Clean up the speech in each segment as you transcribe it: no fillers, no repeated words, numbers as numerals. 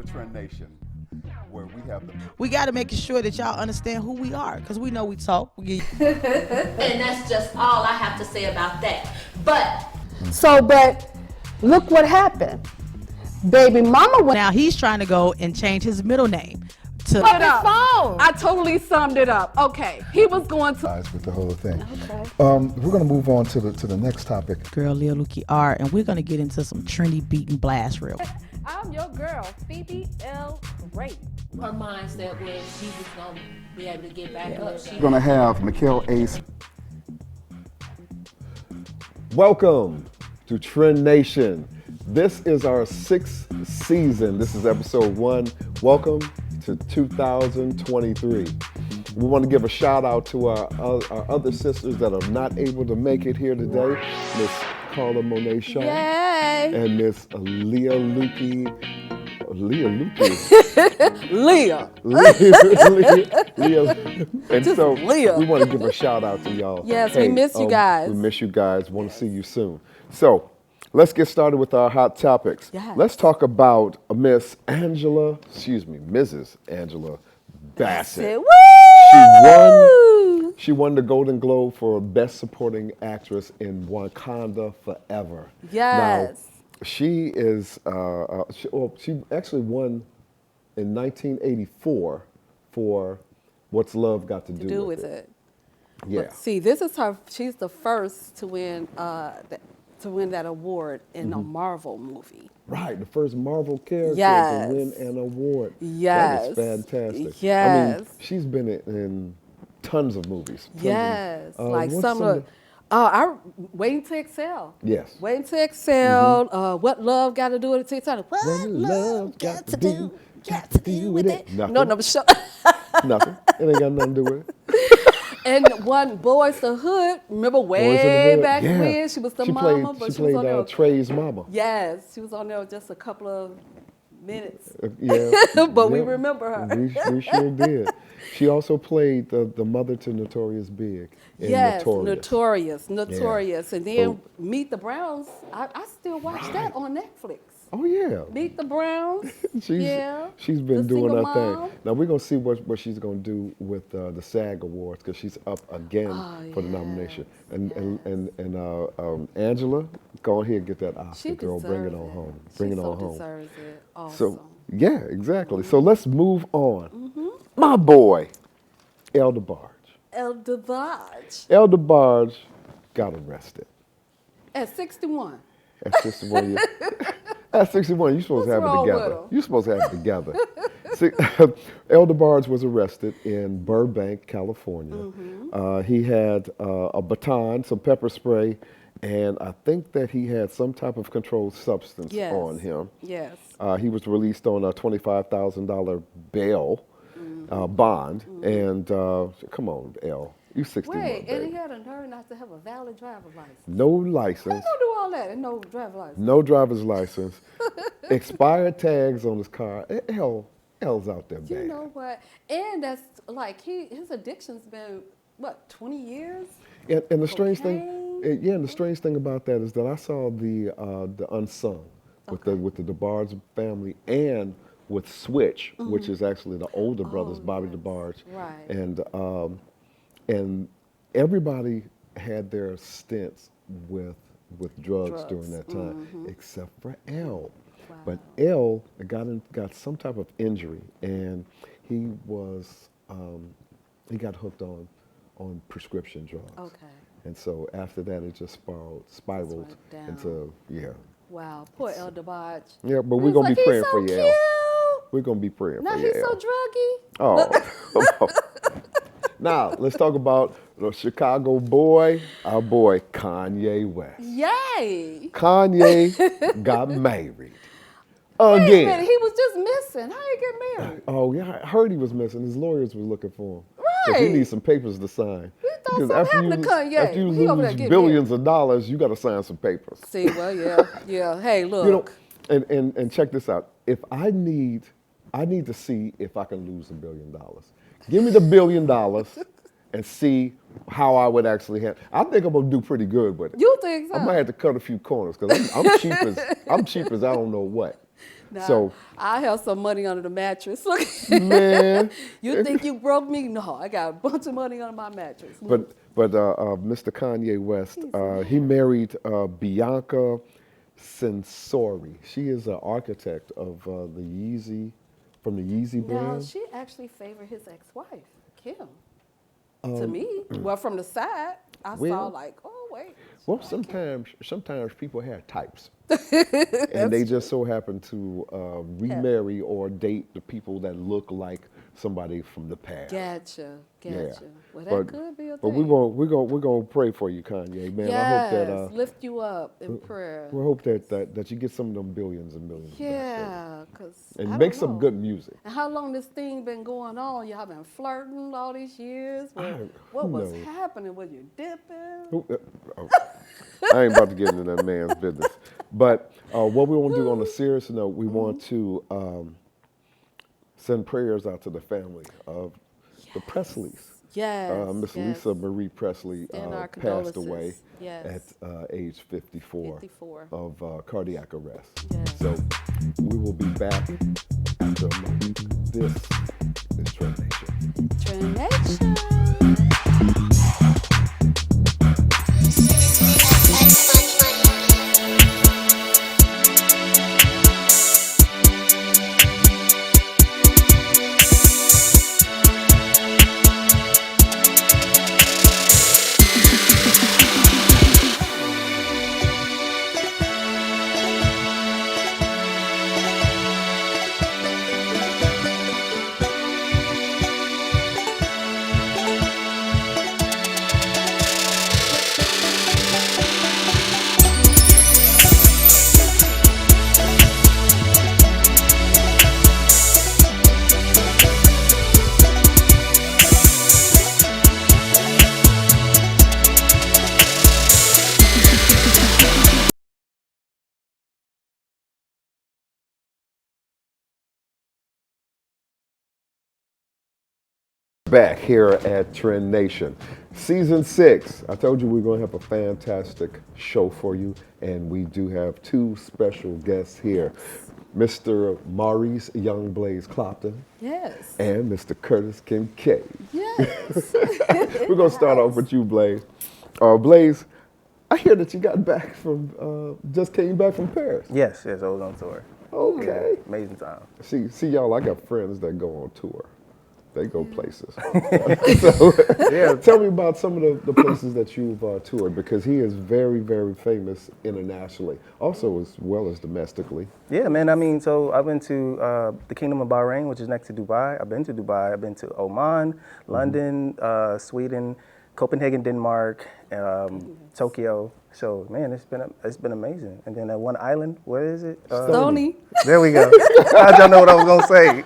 Trend Nation, where we have the... We got to make sure that y'all understand who we are, because we know we talk. And that's just all I have to say about that. But look what happened. Baby mama went. Now he's trying to go and change his middle name to I totally summed it up. Okay, he was going to. With the whole thing. Okay. We're going to move on to the next topic. Girl Lil Luki R, and we're going to get into some trendy beat and blast real. I'm your girl, Phoebe L. Ray. her mindset was he was going to be able to get back up. We're going to have Mikhail Ace. Welcome to Trend Nation. This is our 6th season. This is episode 1. Welcome to 2023. We want to give a shout out to our other sisters that are not able to make it here today. Miss Carla Monet Shaw. Yay! And Miss Leah Luki. Leah. And just so Leah. We want to give a shout out to y'all. Yes, we miss you guys. We miss you guys. Want to see you soon. So let's get started with our hot topics. Yes. Let's talk about Mrs. Angela Bassett. Woo! She won the Golden Globe for Best Supporting Actress in Wakanda Forever. Yes. Now, she is, she actually won in 1984 for What's Love Got to Do with It. Yeah. But see, this is her. She's the first to win that award in a Marvel movie. Right, the first Marvel character Yes. to win an award. Yes. That is fantastic. Yes. I mean, she's been in tons of movies. Yes, like what's some of. Waiting to Excel. Yes. Waiting to Excel. What love got to do with it? What love got to do with it? Nothing. No, shut. Nothing. It ain't got nothing to do with it. And one Boys the Hood. Remember way back when she was the mama, but she was on there. Trey's mama. Yes, she was on there just a couple of minutes. But we remember her. We sure did. She also played the mother to Notorious Big. In Notorious. Yeah. And then Meet the Browns. I still watch that on Netflix. Oh yeah. Meet the Browns. She's been doing her thing. Now we're gonna see what she's gonna do with the SAG Awards, because she's up again for the nomination. And Angela, go ahead and get that Oscar, girl. Bring it on home. Bring it on home. Deserves it. Awesome. So yeah, exactly. So let's move on. My boy, El DeBarge. El DeBarge. El DeBarge got arrested. At 61. At 61 years. At 61, you're supposed to have it together. You're supposed to have it together. See, El DeBarge was arrested in Burbank, California. He had a baton, some pepper spray, and I think that he had some type of controlled substance on him. Yes. He was released on a $25,000 bail bond. And come on, El. You 61, Wait, baby. and he had a nerve not to have a valid driver's license. No license. How you gonna do all that and no driver's license? No driver's license. Expired tags on his car. L's out there bad. You know what? And that's like his addiction's been what, 20 years? And the strange thing, and the strange thing about that is that I saw the Unsung with the DeBarge family and with Switch, which is actually the older brothers, Bobby DeBarge. Right. And everybody had their stints with drugs during that time, except for L. Wow. But L got some type of injury, and he got hooked on prescription drugs. Okay. And so after that, it just spiraled into Wow, poor El DeBarge. Yeah, but we're gonna be praying for you, El. Cute. We're gonna be praying Now for you, he's El. so druggy. Oh. Now, let's talk about the Chicago boy, our boy Kanye West. Yay! Kanye got married. Wait a Again. minute, he was just missing. How he get married? Oh, yeah, I heard he was missing. His lawyers were looking for him. 'Cause Right. he needs some papers to sign. We thought Because something happened to Kanye. after you He over there lose getting billions of dollars, you got to sign some papers. See, well, yeah. Hey, look. You know, and check this out. If I need to see if I can lose $1 billion. Give me the $1 billion and see how I would actually handle. I think I'm gonna do pretty good with it. You think so? I might have to cut a few corners because I'm cheap as I don't know what. Nah, So, I have some money under the mattress. Look, man. you think you broke me? No, I got a bunch of money under my mattress. But Mr. Kanye West, he married Bianca Sensori. She is an architect of the Yeezy, from the Yeezy Now, brand. she actually favored his ex-wife, Kim. To me, well, from the side, I saw well, like, oh wait. Well, sometimes people have types, and they just so happen to remarry or date the people that look like somebody from the past. Gotcha. Yeah. Well, that could be a But thing. we're gonna pray for you, Kanye, man. Yes, I hope that lift you up in prayer. we hope that you get some of them billions and millions. back, Yeah, because baby. And make some good music. And how long this thing been going on? Y'all been flirting all these years? What who was knows? happening? Was you dipping? Oh, I ain't about to get into that man's business. But what we want to do on a serious note, we want to send prayers out to the family of the Presleys. Yes. Miss Lisa Marie Presley Extend our passed away condolences. at age 54, 54. of cardiac arrest. Yes. So we will be back after a moment. This is Trendnation. Trendnation. Back here at Trend Nation. Season 6. I told you we're going to have a fantastic show for you, and we do have two special guests here. Mr. Maurice YoungBlaze Clopton. Yes. And Mr. Curtis Kincaid. Yes. We're going to start off with you, Blaze. Blaze, I hear that you got back from, just came back from Paris. Yes, I was on tour. Okay. Amazing time. See, y'all, I got friends that go on tour. They go places. Tell me about some of the places that you've toured, because he is very, very famous internationally, also as well as domestically. Yeah, man. I mean, so I've been to the Kingdom of Bahrain, which is next to Dubai. I've been to Dubai. I've been to Oman, London, Sweden, Copenhagen, Denmark, Tokyo. So, man, it's been amazing. And then that one island, where is it? Stony. There we go. How'd y'all know what I was gonna say?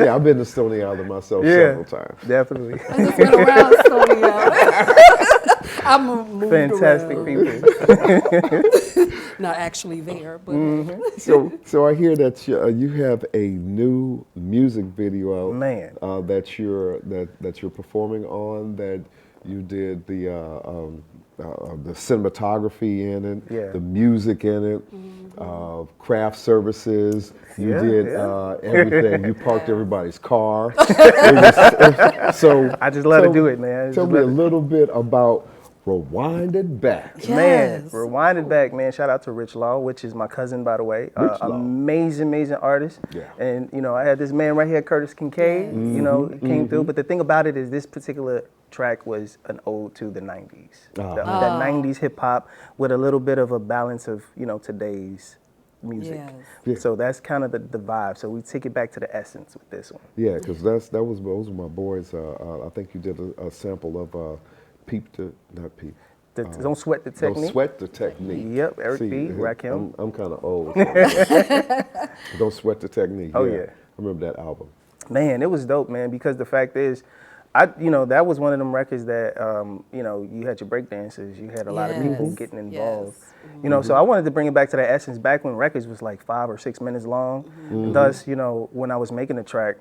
Yeah, I've been to Stony Island myself several times. Definitely. I just went around Stony, y'all. I moved Fantastic around. people. Not actually there, but So I hear that you have a new music video out, Man. that you're performing on, that you did the cinematography in it, the music in it, craft services. You did everything. You parked everybody's car. So I just love to do it, man. Tell me a little bit about Rewind It Back. Man, rewind it back, man. Shout out to Rich Law, which is my cousin, by the way. Rich Law. Amazing artist. Yeah. And, you know, I had this man right here, Curtis Kincaid, you know, came through. But the thing about it is this particular track was an ode to the 90s. That 90s hip hop with a little bit of a balance of, you know, today's music. Yes. Yeah. So that's kind of the vibe. So we take it back to the essence with this one. Yeah, because those were my boys. I think you did a sample of not Peep. Don't sweat the technique. Don't sweat the technique. Yep, Eric B, Rakim. I'm kind of old. Don't sweat the technique. Oh, yeah. I remember that album. Man, it was dope, man, because the fact is, that was one of them records that, you had your break dancers, you had a lot of people getting involved. You know, so I wanted to bring it back to that essence back when records was like 5 or 6 minutes long. And thus, you know, when I was making the track,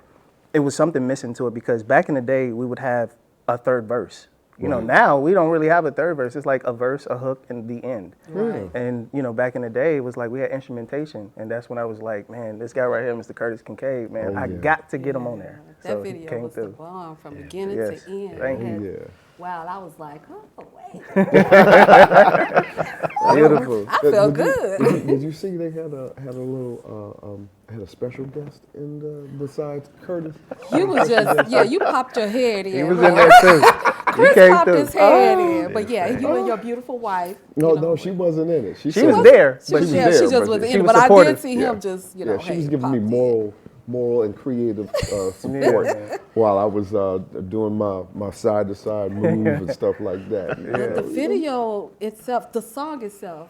it was something missing to it, because back in the day, we would have a third verse. You know, now we don't really have a third verse. It's like a verse, a hook, and the end. Right. And you know, back in the day, it was like we had instrumentation, and that's when I was like, man, this guy right here, Mr. Curtis Kincaid, man, I got to get him on there. That So he video came was through. the bomb from beginning Yes. to end. Thank It you. had- Yeah. Wow, I was like, oh, wait. Beautiful. I felt good. Did you see they had a special guest in besides Curtis? You was just, you popped your head in. He was in there too. Chris He came popped through. his head in. But yeah, you and your beautiful wife. No, she wasn't in it. She was there, She but was, she yeah, was she there, just but wasn't she in it. was But I supportive. did see him just, you know, Yeah, she was hey, giving me popped moral and creative support while I was doing my side-to-side move and stuff like that. in. But the video itself, the song itself,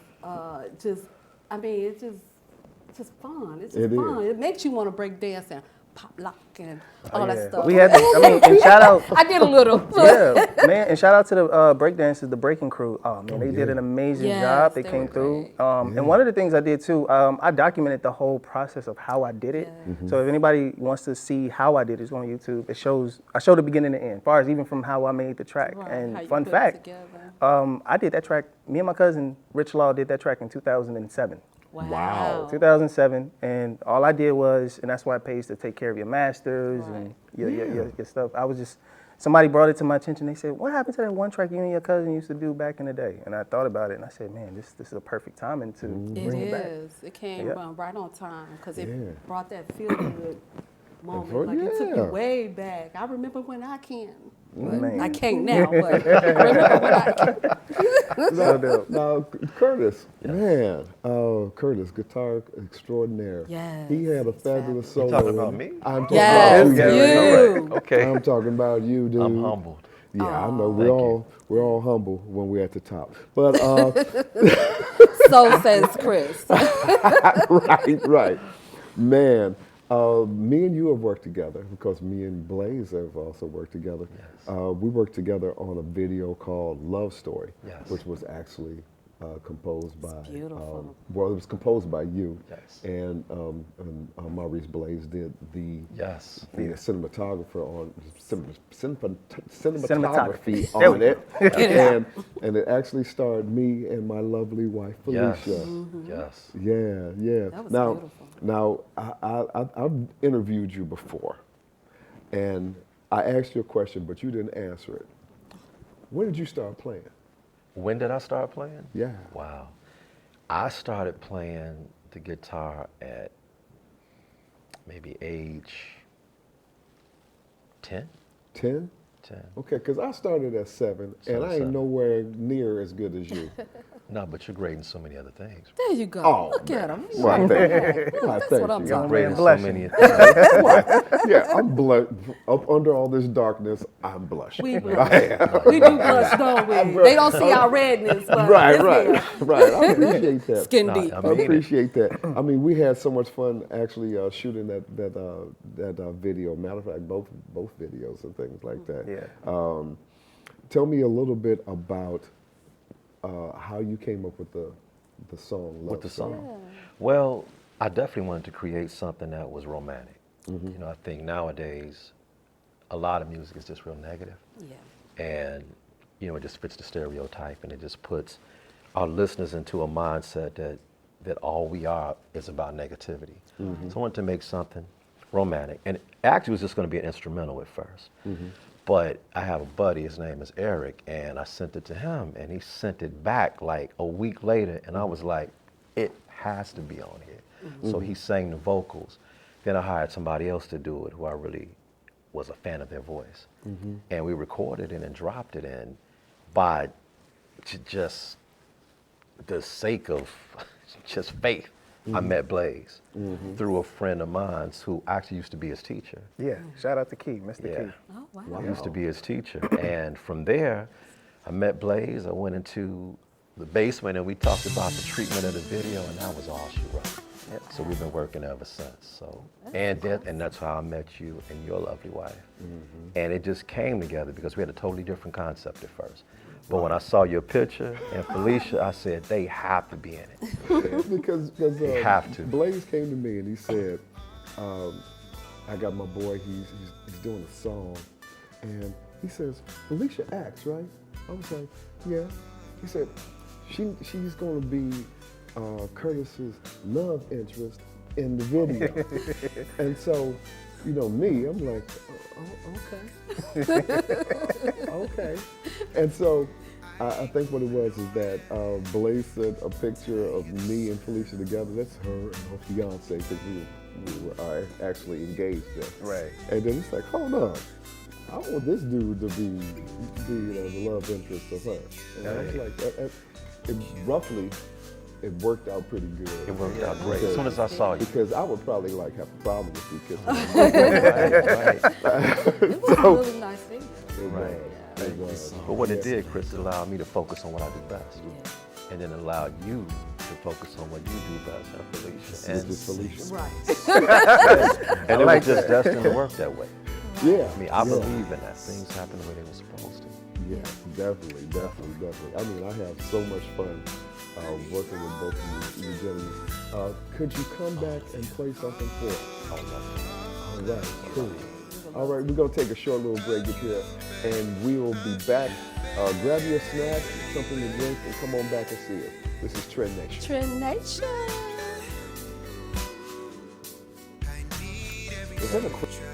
just, I mean, it's just fun. It's just It fun. is. It makes you want to break dance and pop lock and all that stuff. We had, and shout out. I did a little. Yeah, man, and shout out to the breakdancers, the breaking crew. Oh man, they did an amazing Yes, job. They they came were through. great. And one of the things I did too, I documented the whole process of how I did it. So if anybody wants to see how I did it, it's on YouTube. I show the beginning and end, as far as even from how I made the track. Right, And how you fun put it fact, together. I did that track. Me and my cousin Rich Law did that track in 2007. Wow. 2007, and all I did was, and that's why it pays to take care of your masters and your stuff. I was just, somebody brought it to my attention. They said, "What happened to that one track you and your cousin used to do back in the day?" And I thought about it, and I said, "Man, this is a perfect timing to bring it back." It came Yep. right on time because it Yeah. brought that feel good moment. Oh, Like it took you yeah. way back. I remember when I can. Man. I can't now, but I remember when I can. So dope. Now, Curtis, man, Curtis, guitar extraordinaire. Yes, He had a he's fabulous fabulous. solo. You talking about me? I'm talking Yes, about you. you. man. Okay. I'm talking about you, dude. I'm humbled. Yeah, I know. Thank We're all humble when we're at the top. But So says Chris. right. Man, me and you have worked together because me and Blaze have also worked together. Yes. We worked together on a video called Love Story, Yes. which was actually composed by. beautiful. Well, it was composed by you. Yes. And Maurice Blaze did the Yes. cinematographer on cinematography Cinematography. There on we it, and it actually starred me and my lovely wife Yes. Felicia. Yes. Yeah. That was now, beautiful. now I've interviewed you before, and I asked you a question, but you didn't answer it. When did you start playing? When did I start playing? Yeah. Wow. I started playing the guitar at maybe age 10. 10? 10. Okay, because I started at 7, and I ain't 7. nowhere near as good as you. No, but you're great in so many other things. There you go. Oh, Look at him. Why, thank you. Why, That's thank what I'm you. talking Great man in so blushing. many things. Why? Yeah, I'm up under all this darkness. I'm blushing. We blush. We do blush, don't we? They don't see our redness, but Right. I appreciate that. Skin Nah, deep. I I mean it. appreciate that. I mean, we had so much fun actually shooting that video. Matter of fact, both videos and things like that. Yeah. Tell me a little bit about how you came up with the song. Love With the Story. song. Well, I definitely wanted to create something that was romantic. You know, I think nowadays a lot of music is just real negative. Yeah. And, you know, it just fits the stereotype, and it just puts our listeners into a mindset that all we are is about negativity. So I wanted to make something romantic. And it actually was just going to be an instrumental at first. But I have a buddy, his name is Eric, and I sent it to him, and he sent it back like a week later, and I was like, it has to be on here. So he sang the vocals. Then I hired somebody else to do it who I really was a fan of their voice. And we recorded it and dropped it, and by just the sake of just faith, I met Blaze through a friend of mine who actually used to be his teacher. Yeah. Shout out to Key, Mr. Yeah. Key. Oh, wow. I used to be his teacher. And from there, I met Blaze. I went into the basement and we talked about the treatment of the video, and that was all she wrote. So we've been working ever since. So and that's how I met you and your lovely wife. And it just came together because we had a totally different concept at first. But when I saw your picture and Felicia, I said, they have to be in it. because have to. Blaze came to me and he said, I got my boy, he's doing a song, and He says, Felicia acts, right? I was like, yeah. He said, she's going to be Curtis's love interest in the video. And so, you know me, I'm like, okay. Okay. And so I think what it was is that Blaze sent a picture of me and Felicia together. That's her and her fiance, because we were actually engaged then. Right. And then it's like, hold on. I want this dude to be the love interest of her. And I was like, it worked out pretty good. It worked out great. As soon as I saw you. Because I would probably like have a problem with you kissing me. Right. It was a really nice video. It was. But what it did, Chris, it allowed me to focus on what I do best. And then allowed you to focus on what you do best, Felicia. Right. And it was just destined to work that way. Yeah. I mean, I believe in that. Things happen the way they were supposed to. Yeah, definitely. I mean, I have so much fun working with both of you gentlemen. Could you come back and play something for us? All right, cool. All right, we're going to take a short little break here, and we will be back. Grab your snack, something to drink, and come on back and see us. This is Trendnation. Trendnation. Is that a question?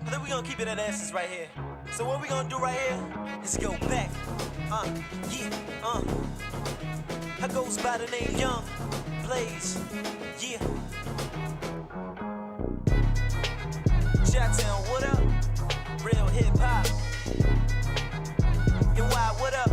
I think we're gonna keep it at essence right here. So what we're gonna do right here is go back. I goes by the name YoungBlaze. Yeah. Jacktown, what up? Real hip hop. And why, what up?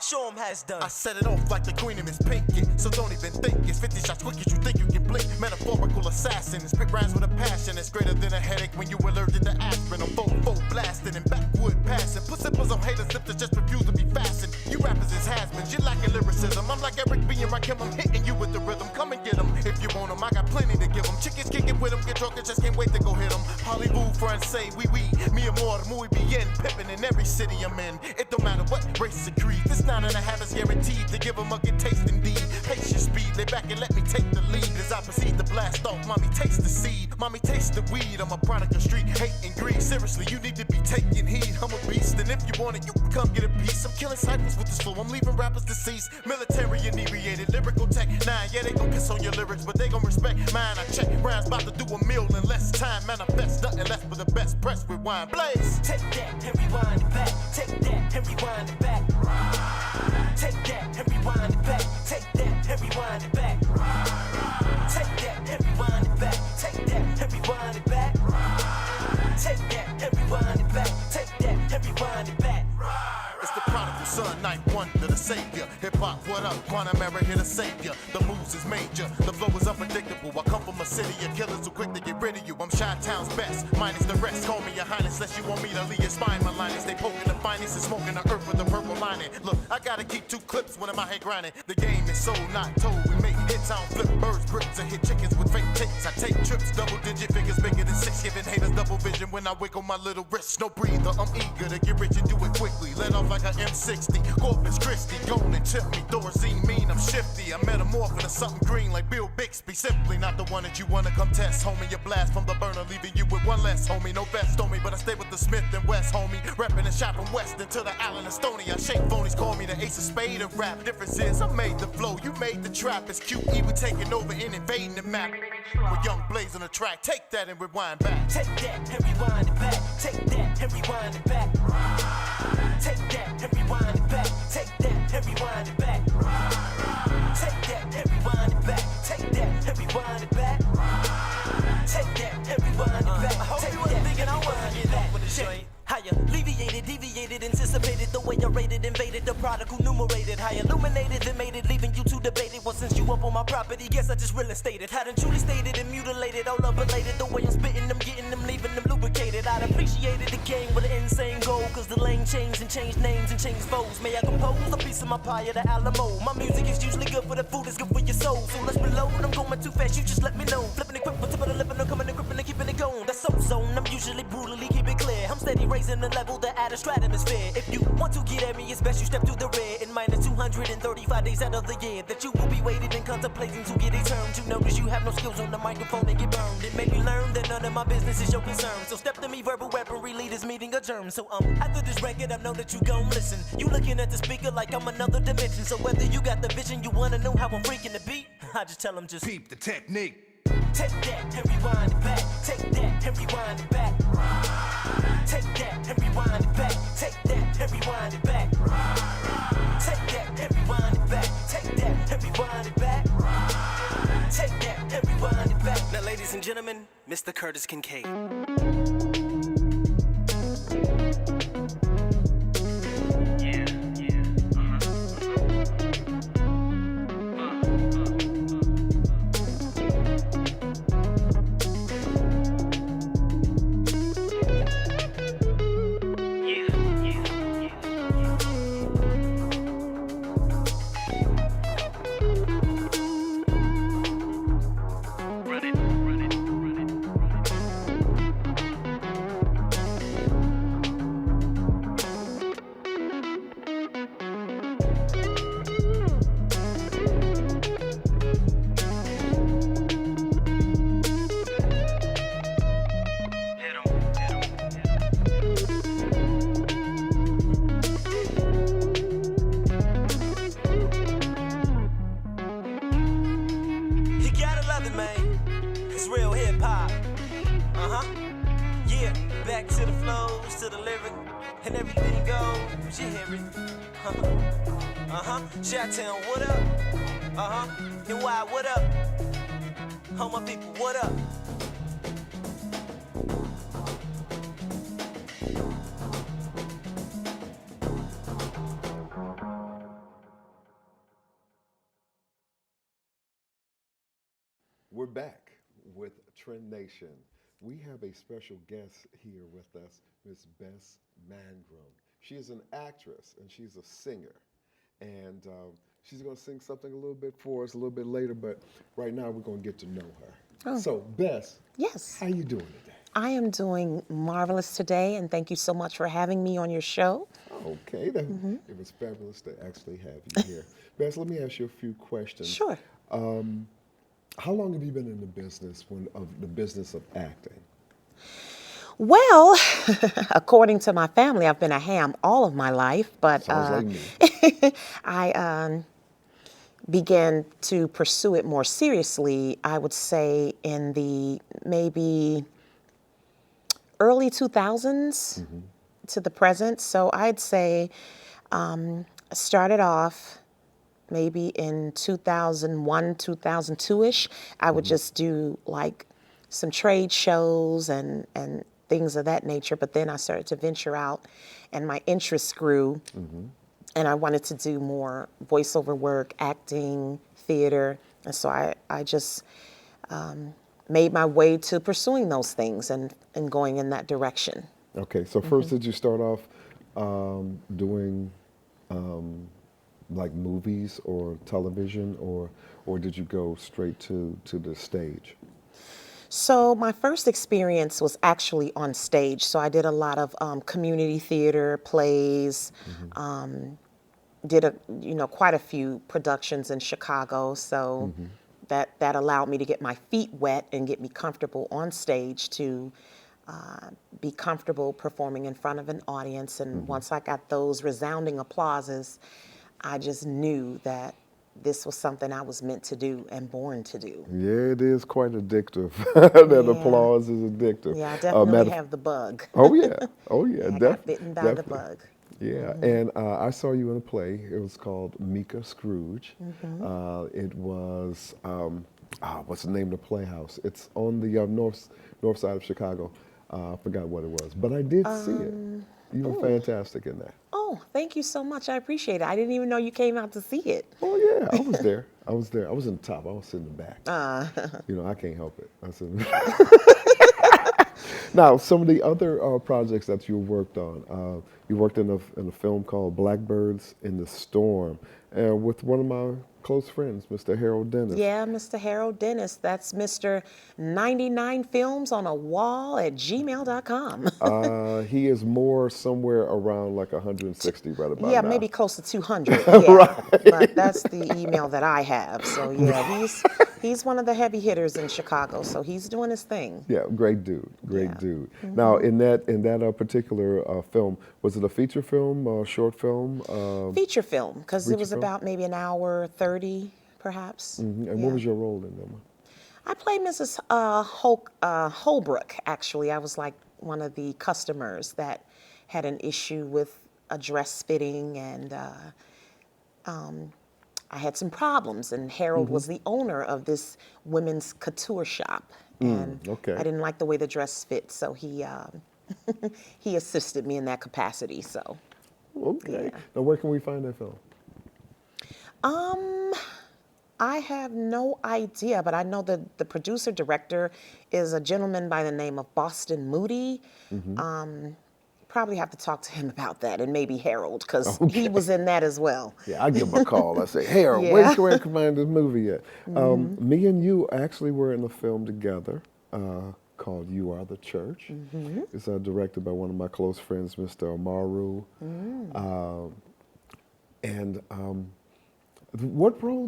Show 'em how it's done. I set it off like the queen of Miss Pinkett, so don't even think it's 50 shots quick as you think you can blink. Metaphorical assassin, spit rhymes with a passion that's greater than a headache when you allergic to aspirin. I'm full blasting and backwood passing. Put zippers on haters if they just refuse to be fastened. You rappers is has-beens, you lacking lyricism. I'm like Eric B and Rakim, I'm hitting you with the rhythm. Come and get them if you want them, I got plenty to give them. Chickens kicking with them, get drunk and just can't wait to go hit them. Hollywood francais, oui, mi amor, muy bien. Pippin' in every city I'm in. It don't matter what race or creed. This 9.5 is guaranteed to give them a good taste indeed. Pace your speed, lay back and let me take the lead. As I proceed to blast off, mommy taste the seed. Mommy taste the weed, I'm a product of street hate and greed. Seriously, you need to be taking heed. I'm a beast, and if you want it, you can come get a piece. I'm killing ciphers with this flow, I'm leaving rappers deceased. Military inebriated, lyrical tech 9. Yeah, they gon' piss on your lyrics, but they gon' respect mine. I check rhymes, about to do a meal in less time. Manifest nothing less but the best press rewind. Blaze! Take that and rewind it back. Take that and rewind it back. Take that and rewind it back. Take that and rewind it back. Take that and rewind it back. Take that and rewind it back. Take that and rewind it back. Take that and rewind it back. It's the prodigal son, night one to the savior. Hip hop, what up? Quantum era here to save ya. The moves is major, the flow is unpredictable. I come from a city of killers who quick to get rid of you. I'm Chi-Town's best, minus the rest. Call me your highness, unless you want me to leave your spine. My line is they poking the finest and smoking the earth with a purple lining. Look, I gotta keep 2 clips when I'm out here grinding. The game is so not told. We make hits, I don't flip birds, bricks, and hit chickens with fake ticks. I take trips, double-digit figures bigger than 6, giving haters double vision when I wiggle my little wrist. No breather, I'm eager to get rich and do it quickly. Let off like a M60, Corpus Christi, gone and tip me. Thorazine mean, I'm shifty. I metamorph into something green like Bill Bixby. Simply not the one that you wanna come test, homie. You blast from the burner, leaving you with one less, homie. No vest on me, but I stay with the Smith and West, homie. Reppin' and shot from West into the Allen and Stony. I shake phonies, call me the ace of spade of rap. Difference is I made the flow, you made the trap. It's QE, we taking over and invading the map. With YoungBlaze on the track, take that and rewind back. Take that and rewind it back. Take that and rewind it back. Take that and rewind it back. Take that and rewind it back. Take that and rewind it back. Take that and rewind it back. Take that and rewind it back. I hope you wasn't thinking I wasn't getting off with this joint. How you alleviated, deviated, anticipated the way I rated, invaded the product who numerated. How you illuminated and made it, leaving you to debate it. Well, since you up on my property, guess I just real estated. Hadn't truly stated and mutilated, all up related. The way I'm spitting them, getting them, leaving them lubricated. I'd appreciated the game with an insane goal, cause the lane changed and changed names and changed foes. May I compose a piece of my pie at the Alamo? My music is usually good for the food, it's good for your soul. So let's reload, I'm going too fast, you just let me know. Flipping it quick, but tip of the lip and I'm coming and gripping and keeping it going. That's so zone, I'm usually brutally keep it clear. I'm steady raising the level, the add a stratosphere. If you want to get at me, it's best you step through the red. In minus 235 days out of the year that you will be waiting and contemplating to get a turn. To notice you have no skills on the microphone and get burned. It made me learn that none of my business is your concern. So step to me, verbal weaponry leaders meeting adjourned. So after this record, I know that you gon' listen. You looking at the speaker like I'm another dimension. So whether you got the vision, you wanna know how I'm freaking the beat, I just tell them just Peep the technique. take that and rewind it back. Take that and rewind it back. Take that and rewind it back. Take that and rewind it back. Take that and rewind it back. Take that and rewind it back. Take that and rewind it back. Now, ladies and gentlemen, Mr. Curtis Kincaid. Chi-Town, what up? NY, what up? All my people, what up? We're back with Trend Nation. We have a special guest here with us, Miss Bess Mangrum. She is an actress and she's a singer. And she's going to sing something a little bit for us a little bit later, but right now we're going to get to know her. Oh. So, Bess, Yes. how you doing today? I am doing marvelous today, and thank you so much for having me on your show. Okay, it was fabulous to actually have you here. Bess, let me ask you a few questions. Sure. How long have you been in the business of acting? Well, according to my family, I've been a ham all of my life, but Sounds like me. I began to pursue it more seriously, I would say, in the maybe early 2000s to the present. So I'd say I started off maybe in 2001, 2002-ish. I would just do like some trade shows and things of that nature. But then I started to venture out and my interests grew. And I wanted to do more voiceover work, acting, theater. And so I just made my way to pursuing those things and going in that direction. Okay, so first did you start off doing like movies or television, or did you go straight to the stage? So my first experience was actually on stage. So I did a lot of community theater, plays, did quite a few productions in Chicago. So that allowed me to get my feet wet and get me comfortable on stage to be comfortable performing in front of an audience. And once I got those resounding applauses, I just knew that this was something I was meant to do and born to do. Yeah, it is quite addictive. That applause is addictive. Yeah, I definitely have the bug. Oh yeah, I got bitten by the bug. Yeah, and I saw you in a play. It was called Mika Scrooge. It was, what's the name of the playhouse? It's on the north side of Chicago. I forgot what it was, but I did see it. You were fantastic in that. Oh, thank you so much. I appreciate it. I didn't even know you came out to see it. Oh yeah, I was there. I was there. I was in the top. I was sitting in the back. I can't help it. I said. Now, some of the other projects that you worked on, you worked in a film called Blackbirds in the Storm, with one of my close friends, Mr. Harold Dennis. Yeah, Mr. Harold Dennis. That's Mr. 99 Films on a Wall at gmail.com. He is more somewhere around like 160 right about now. Yeah, maybe close to 200. Yeah. Right. But that's the email that I have. So yeah, he's one of the heavy hitters in Chicago. So he's doing his thing. Yeah, great dude, great dude. Now, in that particular film, was it a feature film, short film? Feature film, because it was about maybe an hour 30, perhaps. And what was your role in that one? I played Mrs. Holbrook, actually. I was like one of the customers that had an issue with a dress fitting, and I had some problems, and Harold was the owner of this women's couture shop, and I didn't like the way the dress fit, so he he assisted me in that capacity. So Now where can we find that film? I have no idea, but I know the producer director is a gentleman by the name of Boston Moody. Probably have to talk to him about that, and maybe Harold, because he was in that as well. Yeah, I give him a call. I say, Harold, where can I find this movie at? Me and you actually were in a film together called You Are the Church. It's directed by one of my close friends, Mr. Mangrum. What role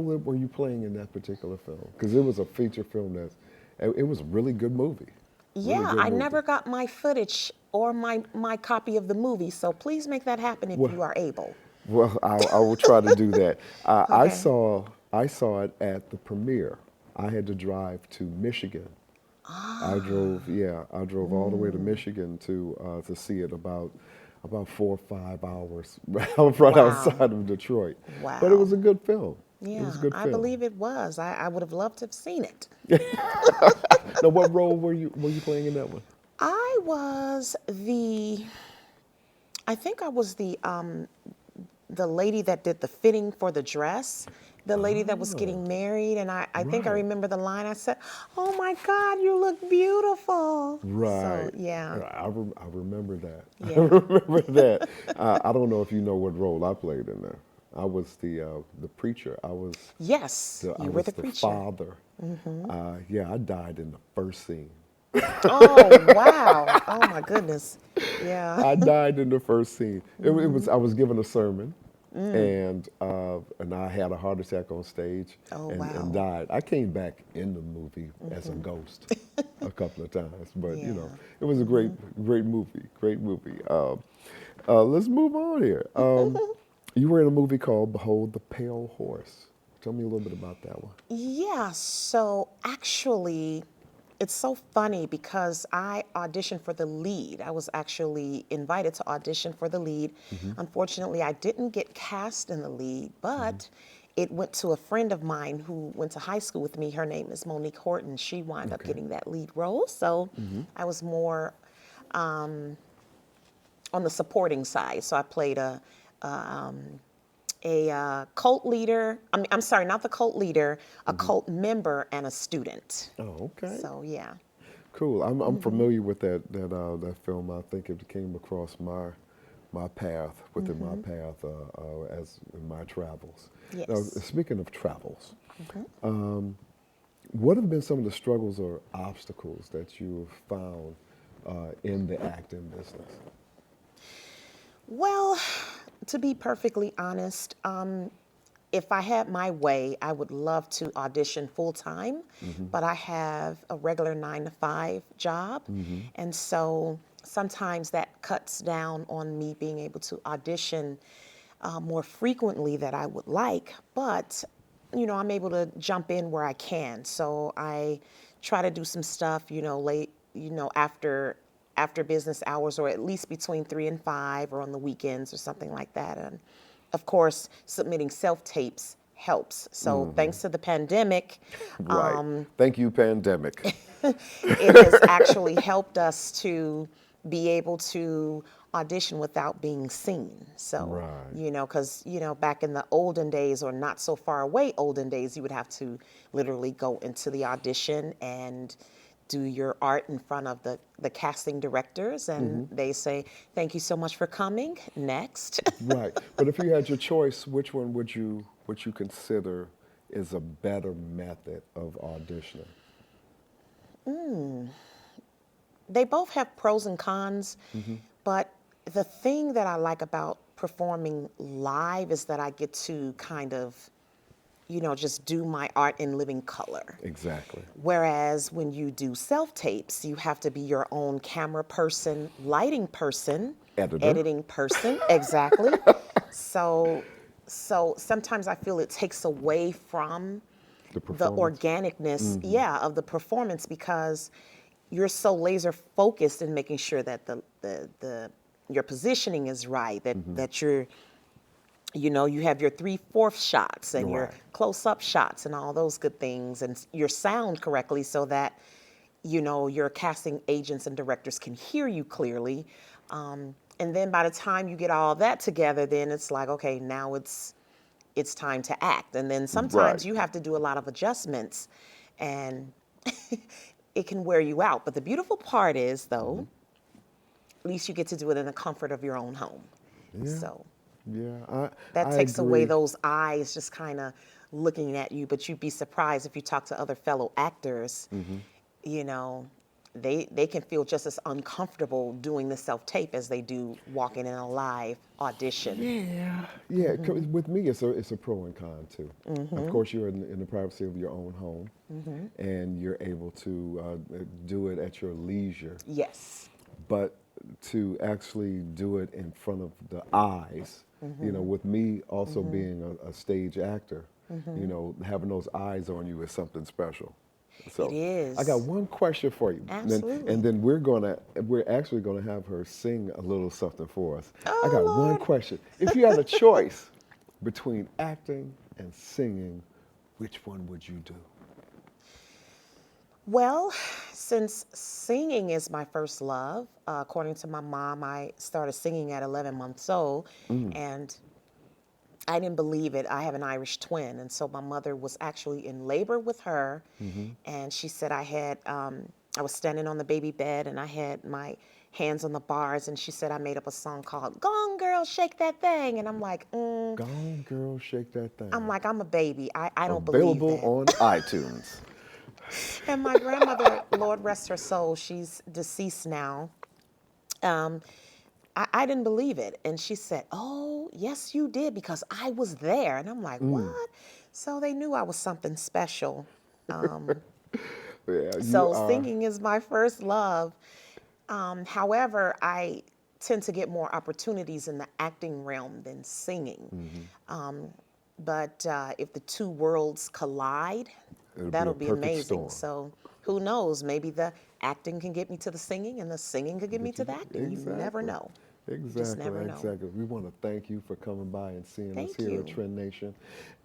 were you playing in that particular film? Because it was a feature film it was a really good movie. Yeah, I never got my footage or my copy of the movie, so please make that happen if you are able. Well, I will try to do that. I saw it at the premiere. I had to drive to Michigan. I drove all the way to Michigan to see it about 4 or 5 hours right outside of Detroit. Wow. But it was a good film. Yeah, it was a good I film. believe it was. I would have loved to have seen it. Now, what role were you playing in that one? I was I think I was the lady that did the fitting for the dress, the lady that was getting married, and I think I remember the line. I said, "Oh my God, you look beautiful." Right. So, yeah. I remember that. I Yeah. remember that. I don't know if you know what role I played in there. I was the preacher. I was. Yes, you were the preacher. Father. Yeah, I died in the first scene. Oh, wow. Oh, my goodness. Yeah. I died in the first scene. It was. I was given a sermon, and I had a heart attack on stage and died. I came back in the movie as a ghost a couple of times, but you know, it was a great movie. Great movie. Let's move on here. You were in a movie called Behold the Pale Horse. Tell me a little bit about that one. Yeah, so actually, it's so funny because I auditioned for the lead. I was actually invited to audition for the lead. Unfortunately, I didn't get cast in the lead, but it went to a friend of mine who went to high school with me. Her name is Monique Horton. She wound up getting that lead role. So I was more on the supporting side. So I played a cult leader. I'm sorry, not the cult leader, a cult member and a student. Oh, okay. So yeah. Cool. I'm familiar with that film. I think it came across my path, within my path as in my travels. Yes. Now, speaking of travels, what have been some of the struggles or obstacles that you have found in the acting business? Well, to be perfectly honest, if I had my way, I would love to audition full time, but I have a regular 9-to-5 job. And so sometimes that cuts down on me being able to audition more frequently than I would like. But, you know, I'm able to jump in where I can. So I try to do some stuff, you know, late, you know, after business hours, or at least between 3 and 5, or on the weekends or something like that. And of course, submitting self-tapes helps. So thanks to the pandemic, Right. Thank you, pandemic. it has actually helped us to be able to audition without being seen. So, you know, because, you know, back in the olden days, or not so far away olden days, you would have to literally go into the audition and do your art in front of the casting directors, and they say, "Thank you so much for coming. Next." Right. But if you had your choice, which one would you consider is a better method of auditioning? They both have pros and cons, but the thing that I like about performing live is that I get to kind of, you know, just do my art in living color. Exactly. Whereas when you do self-tapes, you have to be your own camera person, lighting person, editing person. Exactly. So sometimes I feel it takes away from the organicness, of the performance, because you're so laser focused in making sure that your positioning is right, that you're, you know, you have your 3/4 shots and your close-up shots and all those good things, and your sound correctly, so that, you know, your casting agents and directors can hear you clearly. And then by the time you get all that together, then it's like, okay, now it's time to act. And then sometimes you have to do a lot of adjustments, and it can wear you out. But the beautiful part is, though, at least you get to do it in the comfort of your own home. So. Yeah, that I takes agree. away those eyes just kind of looking at you. But you'd be surprised if you talk to other fellow actors, you know, they can feel just as uncomfortable doing the self-tape as they do walking in a live audition. Yeah. With me, it's a pro and con too. Of course, you're in the privacy of your own home, and you're able to do it at your leisure. Yes. But to actually do it in front of the eyes, you know, with me also being a stage actor, you know, having those eyes on you is something special. So it is. I got one question for you. Absolutely. And then we're actually gonna have her sing a little something for us. Oh, I got Lord. one question. If you had a choice between acting and singing, which one would you do? Well, since singing is my first love, according to my mom, I started singing at 11 months old, and I didn't believe it. I have an Irish twin, and so my mother was actually in labor with her, and she said I was standing on the baby bed, and I had my hands on the bars, and she said I made up a song called "Gone Girl, Shake That Thing," and I'm like, Gone Girl, Shake That Thing. I'm like, I'm a baby. I don't believe that. Available on iTunes. And my grandmother, Lord rest her soul, she's deceased now. I didn't believe it. And she said, oh, yes, you did, because I was there. And I'm like, what? So they knew I was something special. Singing is my first love. However, I tend to get more opportunities in the acting realm than singing. But if the two worlds collide, that'll be amazing. So who knows? Maybe the acting can get me to the singing, and the singing could get me to the acting. Exactly. You never know. Exactly, Just never know. exactly. We want to thank you for coming by and seeing us Thank here you. at Trend Nation.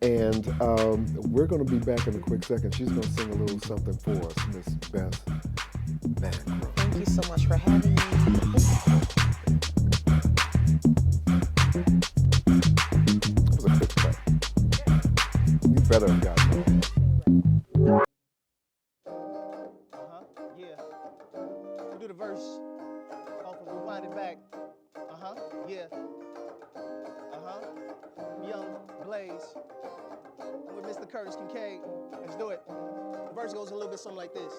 And we're going to be back in a quick second. She's going to sing a little something for us, Miss Bess Mangrum. Thank you so much for having me. That was a quick cut. You better have gotten that. Yeah. We'll do the verse. Off of Rewind It Back. Yeah. YoungBlaze. I'm with Mr. Curtis Kincaid. Let's do it. The verse goes a little bit something like this.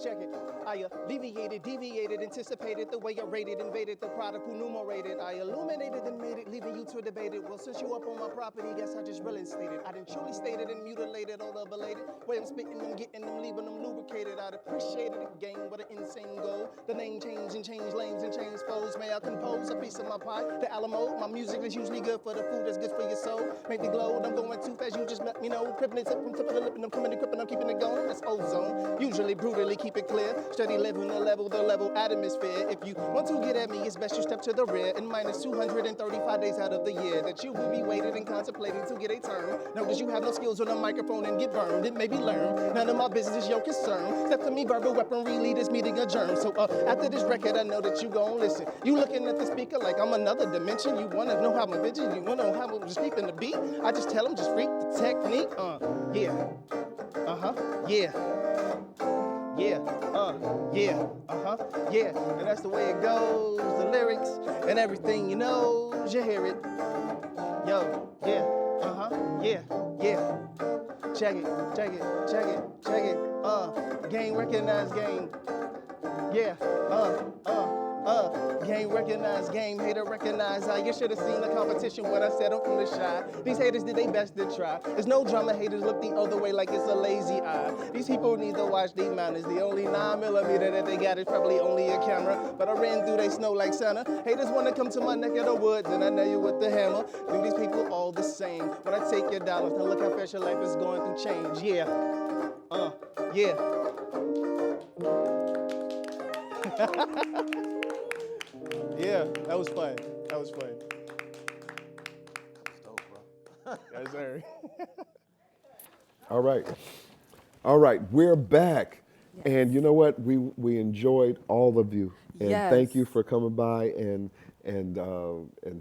Check it. I alleviated, deviated, anticipated the way I rated, invaded the product who numerated. I illuminated and made it, leaving you to debate it. Well, since you up on my property, guess I just really instated. I done truly stated and mutilated all the belated. Way I'm spitting them, getting them, leaving them lubricated. I'd appreciated the game, what an insane goal. The name change and change lanes and change foes. May I compose a piece of my pie? The Alamo, my music is usually good for the food that's good for your soul. Make me glow, I'm going too fast, you just let me know. Crippin' it, from tip of the lip, and I'm coming to grip, and I'm keeping it going. That's ozone. Usually brutally keep it clear. Steady living the level atmosphere. If you want to get at me, it's best you step to the rear. And minus 235 days out of the year that you will be waiting and contemplating to get a turn. Notice you have no skills on a microphone and get burned. It may be learned. None of my business is your concern. Step to me, verbal weaponry, lead this meeting adjourned. So after this record, I know that you gon' listen. You looking at the speaker like I'm another dimension. You wanna know how my vision, you wanna know how I'm just keeping the beat. I just tell them, just freak the technique. Yeah. Yeah. Yeah, yeah, and that's the way it goes. The lyrics and everything, you know, you hear it. Yo, yeah, yeah. Check it. Game recognized game. Yeah, game recognized, game hater recognized. You should have seen the competition when I said I'm from the shy. These haters did their best to try. There's no drama, haters look the other way like it's a lazy eye. These people need to watch these mountains. The only 9mm that they got is probably only a camera. But I ran through they snow like Santa. Haters wanna come to my neck of the woods and I nail you with the hammer. Do these people all the same? When I take your dollars, now look how fast your life is going through change. Yeah, yeah. Yeah, that was fun. That was dope, bro. Yes, sir. All right, we're back. Yes. And you know what? We enjoyed all of you. And thank you for coming by and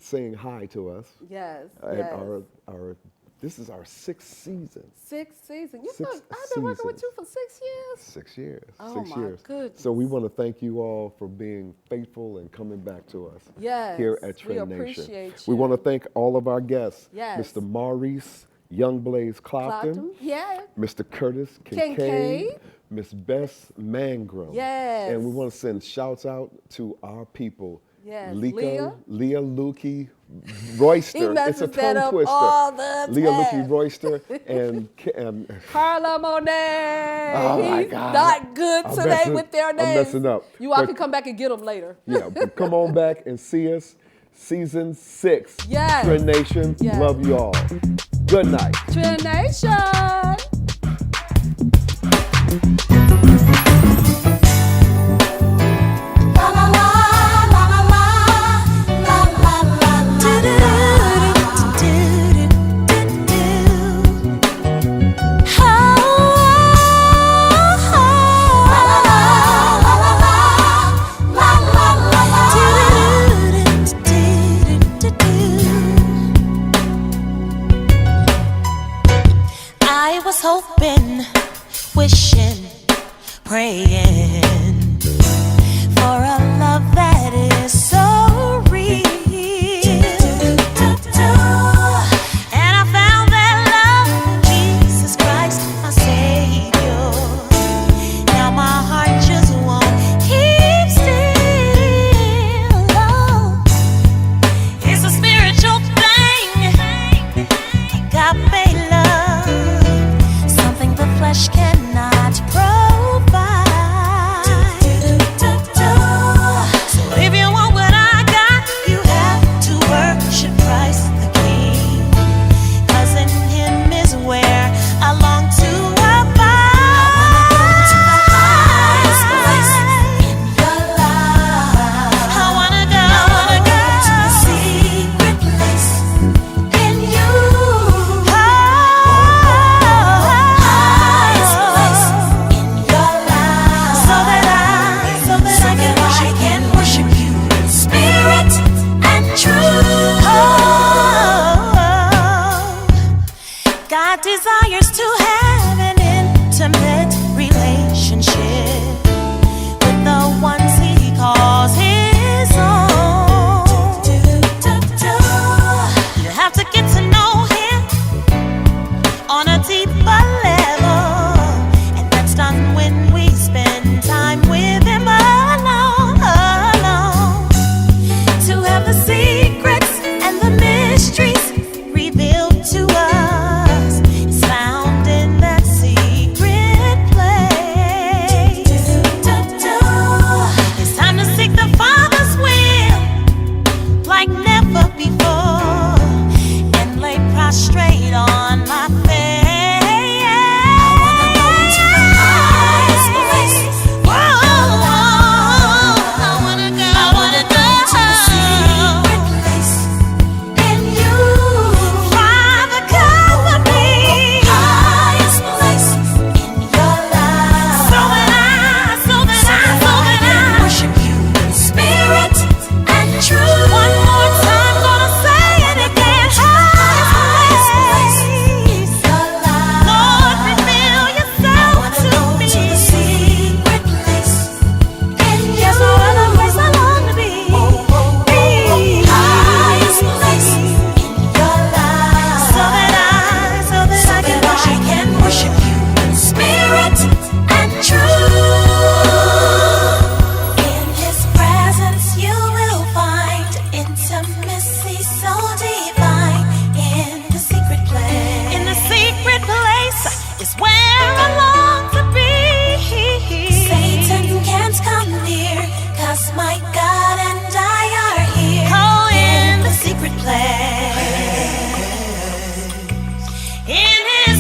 saying hi to us. Yes. This is our sixth season. Sixth season. I've been working with you for 6 years. 6 years. Oh, 6 my years. goodness. So we want to thank you all for being faithful and coming back to us here at Trend Nation. Appreciate you. We want to thank all of our guests. Yes. Mr. Maurice, YoungBlaze Clopton. Yeah. Mr. Curtis Kincaid. Miss Bess Mangrum. Yes. And we want to send shouts out to our people. Yes. Leah Lukey Royster. He It's a messes that tongue up twister. all the Leah Lukey time. Royster and Carla Monet. Oh my He's God. not good I'm today messing- with their I'm names. messing up. You all But- can come back and get them later. Yeah, but come on back and see us. Season 6. Yes. Trend Nation. Yes. Love you all. Good night. Trend Nation. hoping, wishing, praying for a love that is so real. And I found that love in Jesus Christ, my Savior. Now my heart just won't keep still. Oh, it's a spiritual thing, agape love, something the flesh cannot provide. So if you want what I got, you have to worship Christ the King, 'cause in Him is where I long to abide. I wanna go to the secret place in you. So that I can worship you in spirit and truth. God desires to have an intimate relationship with the ones He calls His own. You have to get to know Him on a deeper level, and that's done when we spend time with Him alone. To have the secrets and the mysteries revealed to us is found in that secret place. It's time to seek the Father's will like never before, and lay prostrate on my face. I wanna go to the secret place in you. Father, cover me. Highest place in your life. So that I can worship you in spirit and truth. One more time, gonna say it again. Highest place in your life. Lord, reveal yourself to me. To the secret place in you. Yes, no other place I long to be. Highest place in your life. So that I can worship you in spirit and truth. In His presence you will find intimacy so divine. In the secret place. In the secret place is where I long to be. Satan can't come near, 'cause my God and I are here. Oh, in the secret place. In His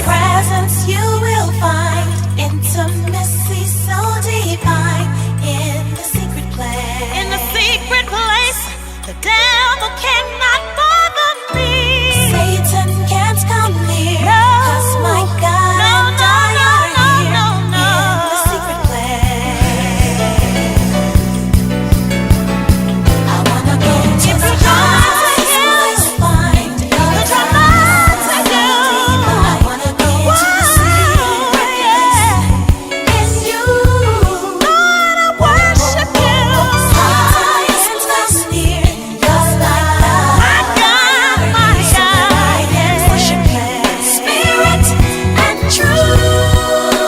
presence you will find intimacy so divine. In the secret place. In the secret place, the devil cannot bother me. Satan can't come near, 'cause my God and I are here. In the secret place. I wanna go to the highest place. Find the I wanna go to the secret place in you. Lord, I worship you. Highest place near your life. My God, I can worship you in spirit and truth.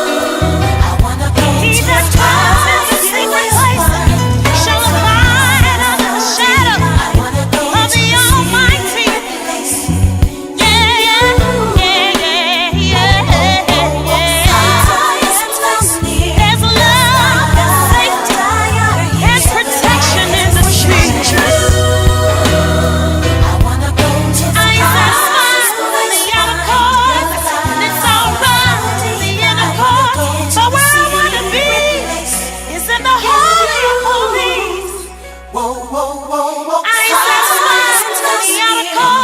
I wanna go to the highest place. Shall abide under the shadow of the Almighty. There's love, safety, and protection in the street. I ain't satisfied with the outer court, and it's alright with the inner court. But where I wanna be is in the Holy of Holies. I ain't satisfied with the outer court.